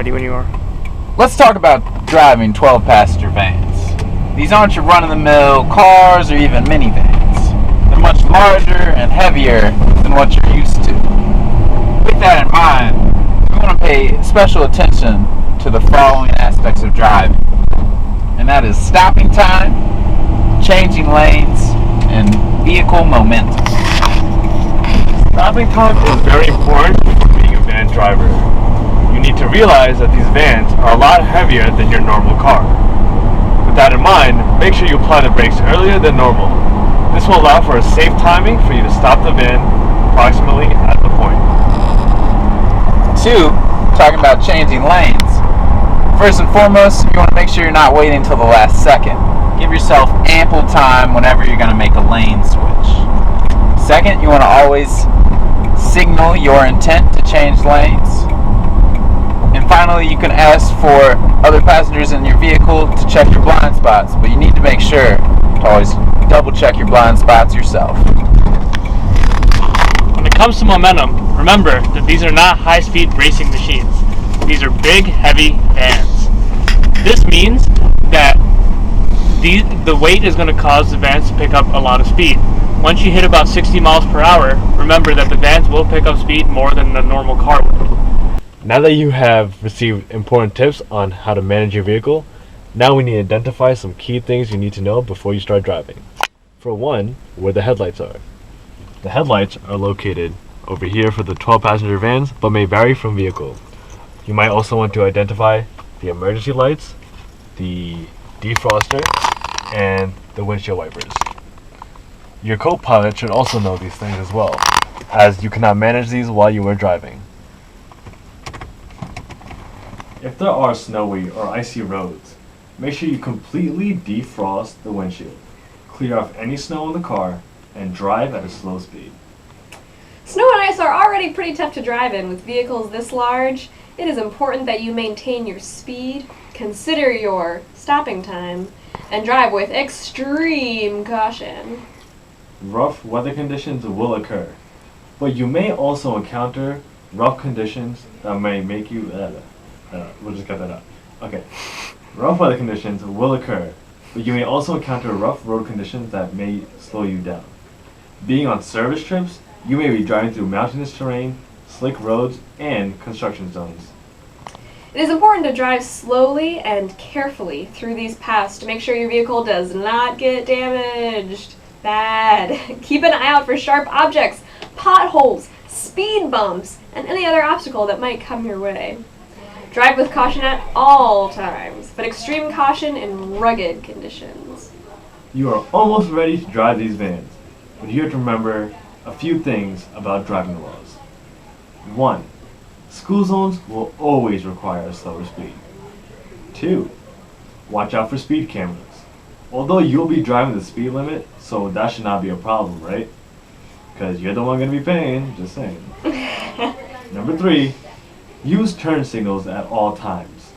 Ready when you are. Let's talk about driving 12-passenger vans. These aren't your run-of-the-mill cars or even minivans. They're much larger and heavier than what you're used to. With that in mind, we want to pay special attention to the following aspects of driving. And that is stopping time, changing lanes, and vehicle momentum. Stopping time is very important for being a van driver. You need to realize that these vans are a lot heavier than your normal car. With that in mind, make sure you apply the brakes earlier than normal. This will allow for a safe timing for you to stop the van approximately at the point. 2, talking about changing lanes. First and foremost, you want to make sure you're not waiting until the last second. Give yourself ample time whenever you're going to make a lane switch. Second, you want to always signal your intent to change lanes. And finally, you can ask for other passengers in your vehicle to check your blind spots, but you need to make sure to always double check your blind spots yourself. When it comes to momentum, remember that these are not high-speed racing machines. These are big, heavy vans. This means that the weight is going to cause the vans to pick up a lot of speed. Once you hit about 60 miles per hour, remember that the vans will pick up speed more than the normal car would. Now that you have received important tips on how to manage your vehicle, now we need to identify some key things you need to know before you start driving. For one, where the headlights are. The headlights are located over here for the 12-passenger vans, but may vary from vehicle. You might also want to identify the emergency lights, the defroster, and the windshield wipers. Your co-pilot should also know these things as well, as you cannot manage these while you are driving. If there are snowy or icy roads, make sure you completely defrost the windshield. Clear off any snow in the car and drive at a slow speed. Snow and ice are already pretty tough to drive in with vehicles this large. It is important that you maintain your speed, consider your stopping time, and drive with extreme caution. Rough weather conditions will occur, but you may also encounter rough conditions that may make you we'll just cut that out. Okay. Rough weather conditions will occur, but you may also encounter rough road conditions that may slow you down. Being on service trips, you may be driving through mountainous terrain, slick roads, and construction zones. It is important to drive slowly and carefully through these paths to make sure your vehicle does not get damaged. Bad. Keep an eye out for sharp objects, potholes, speed bumps, and any other obstacle that might come your way. Drive with caution at all times, but extreme caution in rugged conditions. You are almost ready to drive these vans, but you have to remember a few things about driving laws. 1. School zones will always require a slower speed. 2. Watch out for speed cameras. Although you'll be driving the speed limit, so that should not be a problem, right? Because you're the one going to be paying, just saying. Number 3. Use turn signals at all times.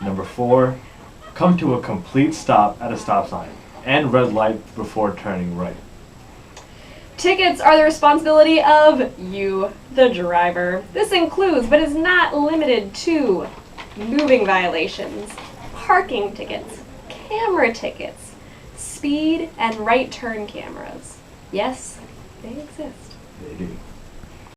Number 4. Come to a complete stop at a stop sign and red light before turning right. Tickets are the responsibility of you, the driver. This includes, but is not limited to, moving violations, parking tickets, camera tickets, speed and right turn cameras. Yes, they exist. They do.